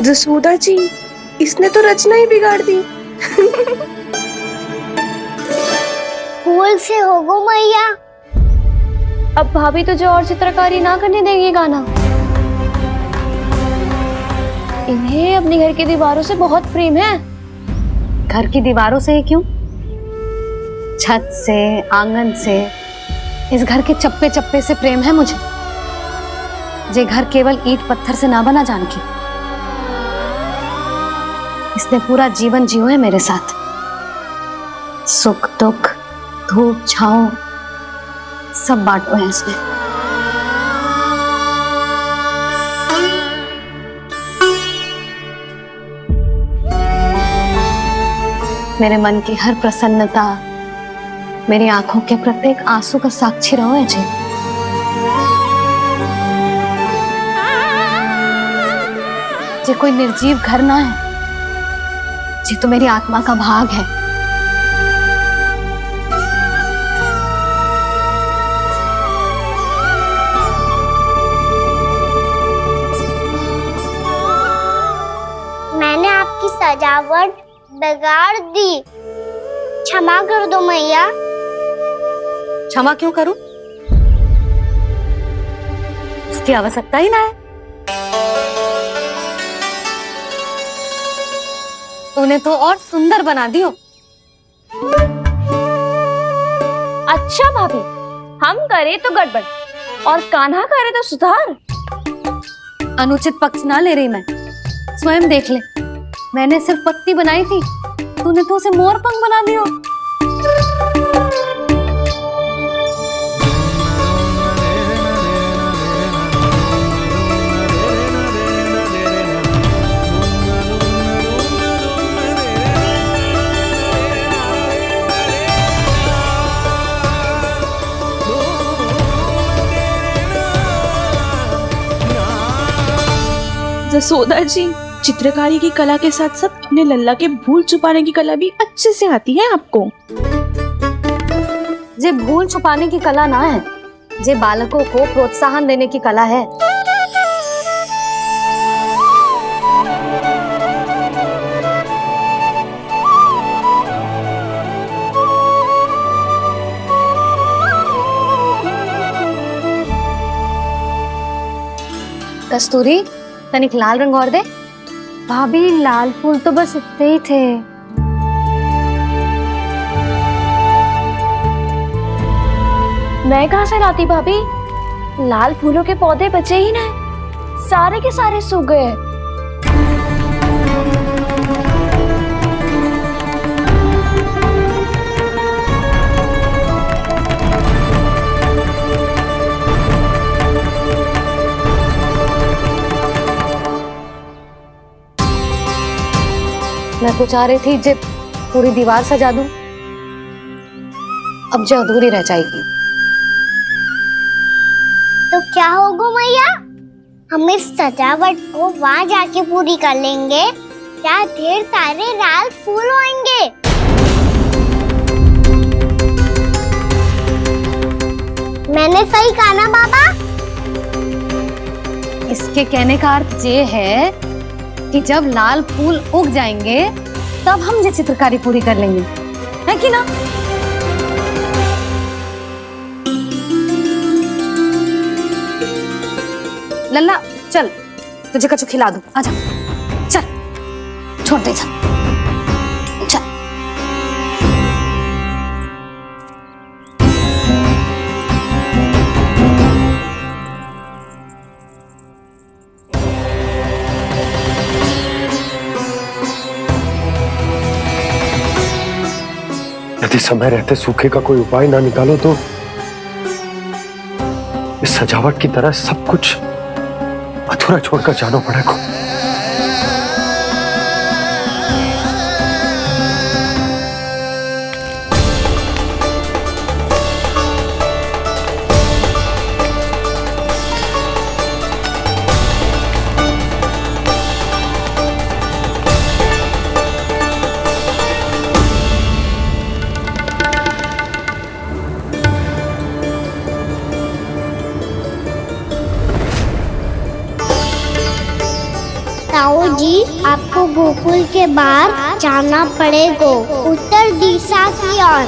जसोदा जी, इसने तो रचना ही बिगाड़ दी। फूल से होगो मैया। अब भाभी तुझे और चित्रकारी ना करने देंगी गाना। इन्हें अपने घर की दीवारों से बहुत प्रेम है। घर की दीवारों से ही क्यों? छत से, आंगन से, इस घर के चप्पे चप्पे से प्रेम है मुझे। ये घर केवल ईंट पत्थर से ना बना जानकी। इसने पूरा जीवन जियो है मेरे साथ। सुख दुख, धूप छांव सब बांटो है इसने। मेरे मन की हर प्रसन्नता, मेरी आंखों के प्रत्येक आंसू का साक्षी रहो है जी। ये कोई निर्जीव घर ना है, ये तो मेरी आत्मा का भाग है। मैंने आपकी सजावट बिगाड़ दी, क्षमा कर दो मैया। क्षमा क्यों करूं? उसकी आवश्यकता ही ना है। तूने तो और सुंदर बना दियो। अच्छा भाभी, हम करे तो गड़बड़ और कान्हा करे तो सुधार। अनुचित पक्ष ना ले रही मैं, स्वयं देख ले। मैंने सिर्फ पत्ती बनाई थी, तूने तो उसे मोर पंख बना दियो। जसोदा जी, चित्रकारी की कला के साथ साथ अपने लल्ला के भूल छुपाने की कला भी अच्छे से आती है आपको। ये भूल छुपाने की कला ना है, ये बालकों को प्रोत्साहन देने की कला है। कस्तूरी, तनिक लाल रंग और दे। भाभी, लाल फूल तो बस इतने ही थे। मैं कहाँ से लाती भाभी? लाल फूलों के पौधे बचे ही ना, सारे के सारे सूख गए। मैं तो चाह रही थी जे पूरी दीवार सजा दूं, अब जो अधूरी रह जाएगी। तो क्या होगा मैया, हम इस सजावट को वहाँ जाके पूरी कर लेंगे, क्या ढेर सारे लाल फूल होंगे। मैंने सही कहा ना बाबा? इसके कहने का अर्थ ये है कि जब लाल फूल उग जाएंगे तब हम ये चित्रकारी पूरी कर लेंगे, है कि ना? लल्ला चल, तुझे कछु खिला दूं, आजा चल, छोड़ दे जा, चल। यदि समय रहते सूखे का कोई उपाय ना निकालो तो इस सजावट की तरह सब कुछ अधूरा छोड़कर जाना पड़ेगा। ताऊ जी, आपको गोकुल के बाहर जाना पड़ेगा, उत्तर दिशा की ओर।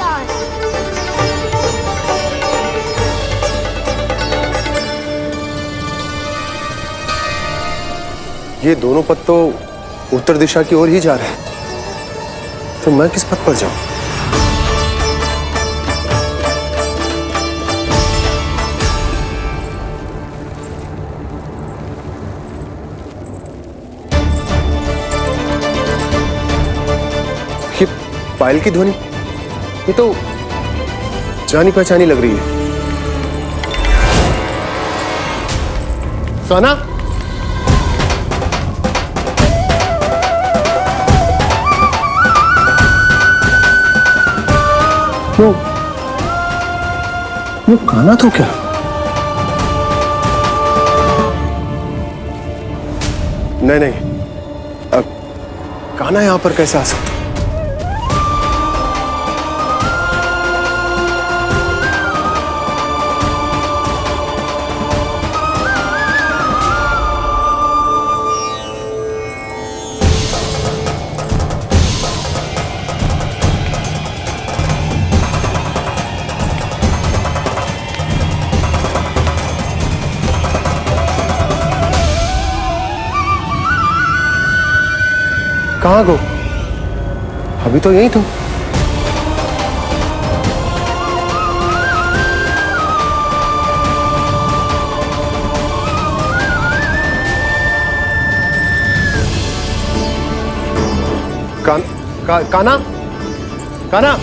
ये दोनों पथ तो उत्तर दिशा की ओर ही जा रहे हैं, तो मैं किस पथ पर जाऊं? ये पायल की ध्वनि, ये तो जानी पहचानी लग रही है। कान्हा, वो कान्हा तो क्या? नहीं, अब कान्हा यहां पर कैसे आ सकता? कहाँ गो? अभी तो यही तुम। कान्हा, कान्हा,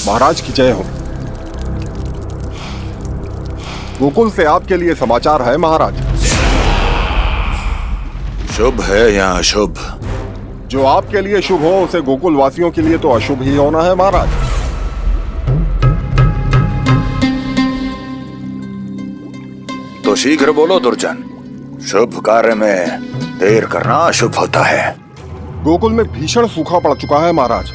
महाराज की जय हो। गोकुल से आपके लिए समाचार है महाराज। शुभ है या अशुभ? जो आपके लिए शुभ हो उसे गोकुल वासियों के लिए तो अशुभ ही होना है महाराज। तो शीघ्र बोलो दुर्जन, शुभ कार्य में देर करना अशुभ होता है। गोकुल में भीषण सूखा पड़ चुका है महाराज।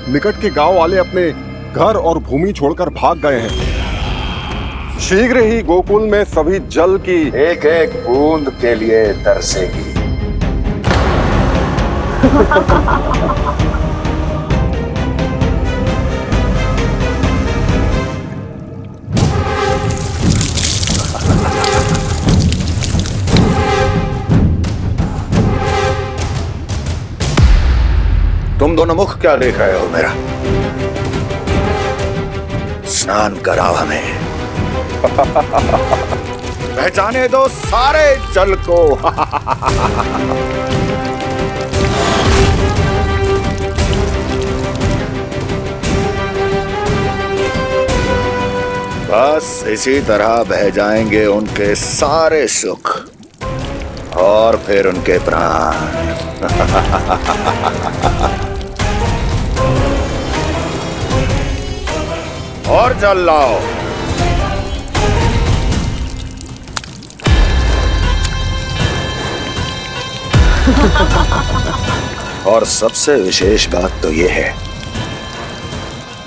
निकट के गांव वाले अपने घर और भूमि छोड़कर भाग गए हैं। शीघ्र ही गोकुल में सभी जल की एक एक बूंद के लिए तरसेगी। तुम दोनों मुख क्या देख रहे हो मेरा? स्नान कराओ हमें। बह जाने दो सारे जल को। बस इसी तरह बह जाएंगे उनके सारे सुख और फिर उनके प्राण। और जल लाओ। और सबसे विशेष बात तो यह है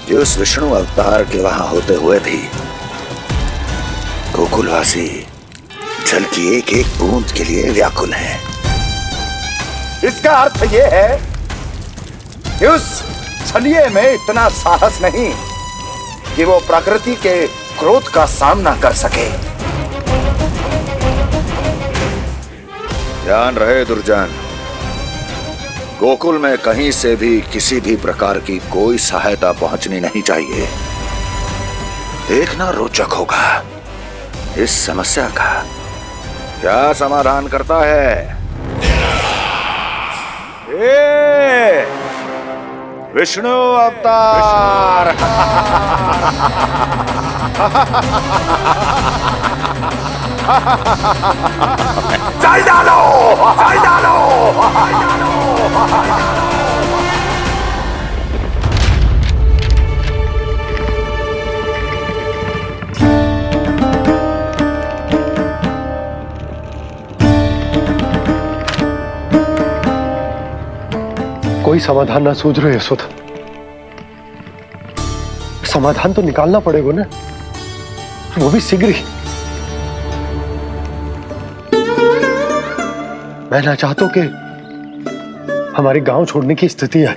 कि उस विष्णु अवतार के वहां होते हुए भी गोकुलवासी जल की एक एक बूंद के लिए व्याकुल हैं। इसका अर्थ यह है कि उस छलिए में इतना साहस नहीं कि वो प्रकृति के क्रोध का सामना कर सके। ध्यान रहे दुर्जन, गोकुल में कहीं से भी किसी भी प्रकार की कोई सहायता पहुंचनी नहीं चाहिए। देखना रोचक होगा इस समस्या का क्या समाधान करता है। ए विष्णु अवतार। जल डालो, जल डालो, कोई समाधान ना सूझ रहे यशोदा। समाधान तो निकालना पड़ेगा ना, वो भी शीघ्र ही। मैं ना चाहता कि हमारे गांव छोड़ने की स्थिति आए।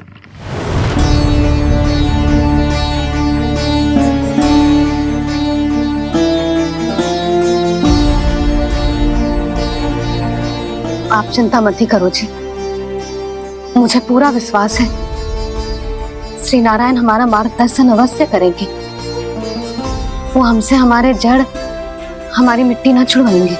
आप चिंता मत ही करो जी, मुझे पूरा विश्वास है श्री नारायण हमारा मार्गदर्शन अवश्य करेंगे। वो हमसे हमारे जड़, हमारी मिट्टी ना छुड़वाएंगे।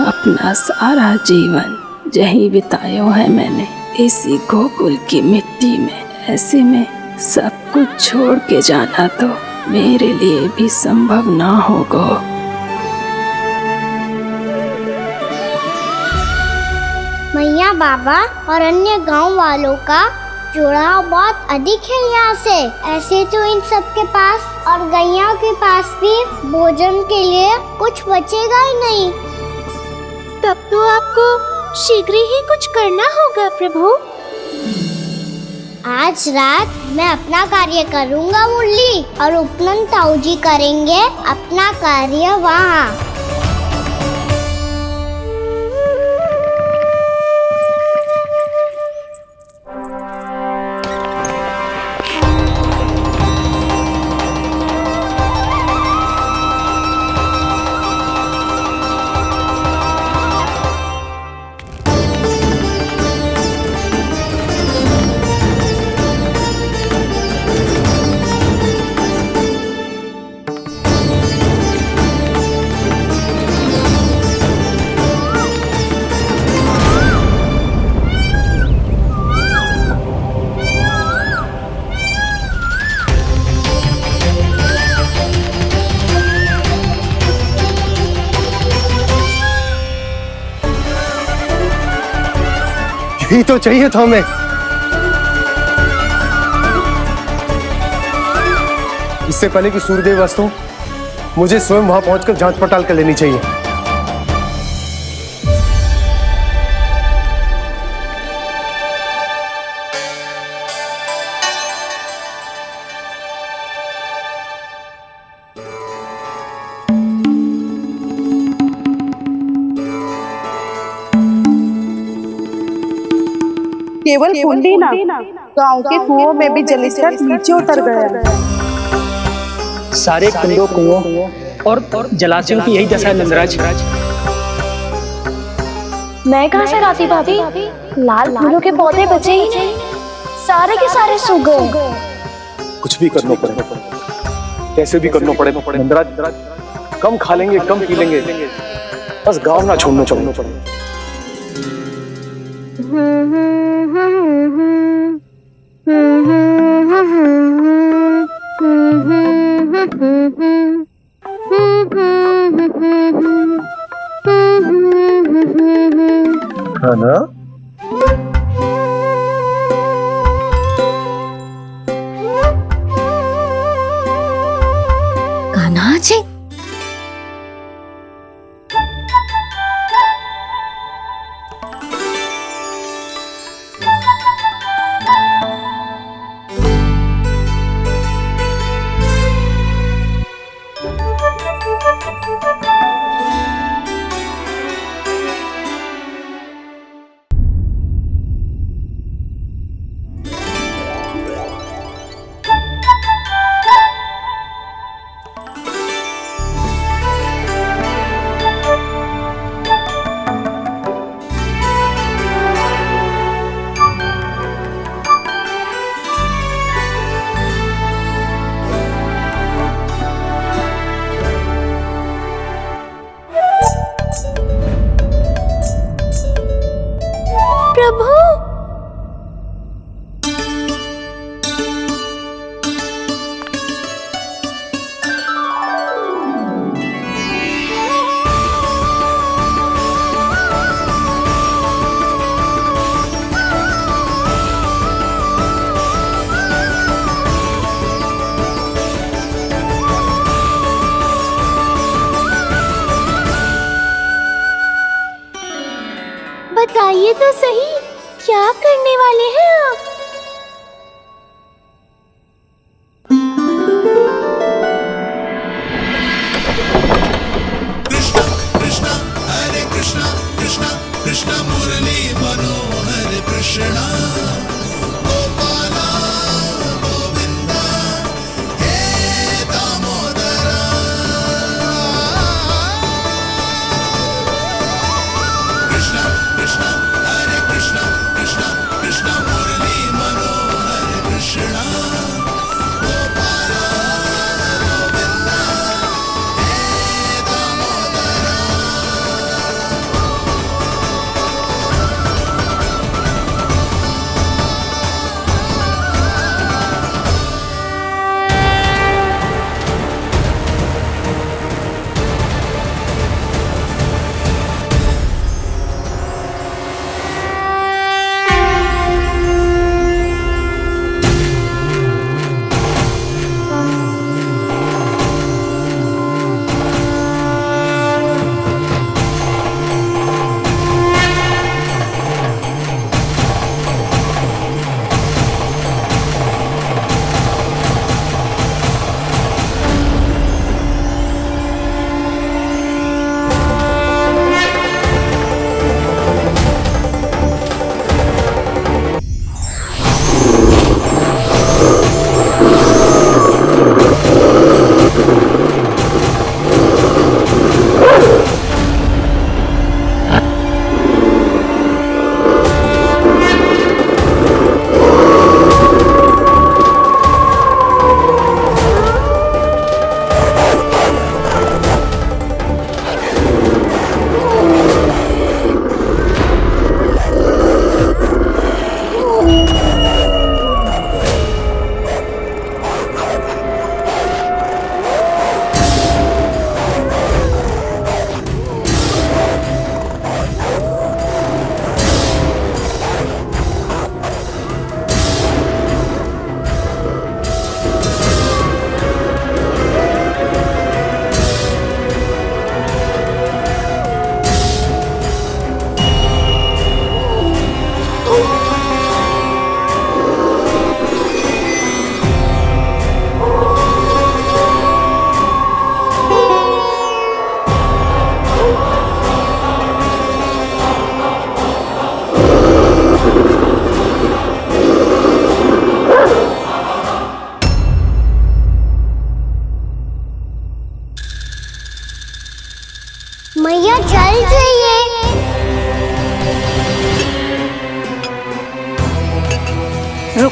अपना सारा जीवन यही बिताया है मैंने इसी गोकुल की मिट्टी में। ऐसे में सब कुछ छोड़ के जाना तो मेरे लिए भी संभव ना होगा। मैया बाबा और अन्य गांव वालों का जुड़ाव बहुत अधिक है यहाँ से। ऐसे तो इन सब के पास और गैया के पास भी भोजन के लिए कुछ बचेगा ही नहीं। तब तो आपको शीघ्र ही कुछ करना होगा प्रभु। आज रात मैं अपना कार्य करूँगा मुरली, और उपनंद ताऊ जी करेंगे अपना कार्य वहाँ। यही तो चाहिए था हमें। इससे पहले कि सूर्यदेव अस्त हो, मुझे स्वयं वहां पहुंचकर जांच पड़ताल कर लेनी चाहिए। केवल कुंडी ना, गांव के कुओं में भी जलस्तर नीचे उतर गया। सारे कुंडों, कुओं और जलाशयों की यही दशा है नंदराज। मैं कहाँ से लाती भाभी? लाल फूलों के पौधे बचे ही नहीं। सारे के सारे सो गए। कुछ भी करना पड़े, कैसे भी करना पड़े नंदराज, कम खा लेंगे, कम पी लेंगे, बस गांव ना छोड़ना पड़े। है ना? कान्हा जी, प्रभु, बताइए तो सही, क्या करने वाले हैं आप? कृष्णा हरे कृष्णा कृष्णा कृष्णा मुरली मनोहर कृष्णा गोपाला गोविंदा हे दामोदरा कृष्णा कृष्णा हरे कृष्णा कृष्णा कृष्णा मुरली मनोहर कृष्णा गोपाला गोविंदा हे दामोदरा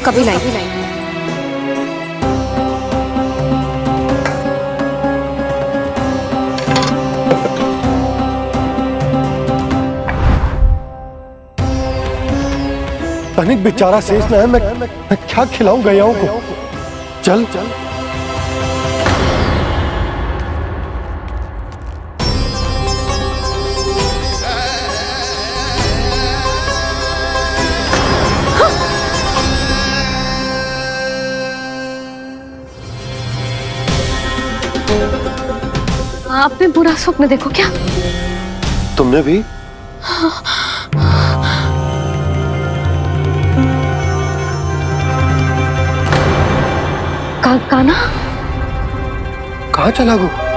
कभी लाई। तनिक बेचारा शेष न है, मैं क्या खिलाऊं गयाओं को। चल आपने बुरा स्वप्न देखो क्या? तुमने भी? काना कहाँ चला गो?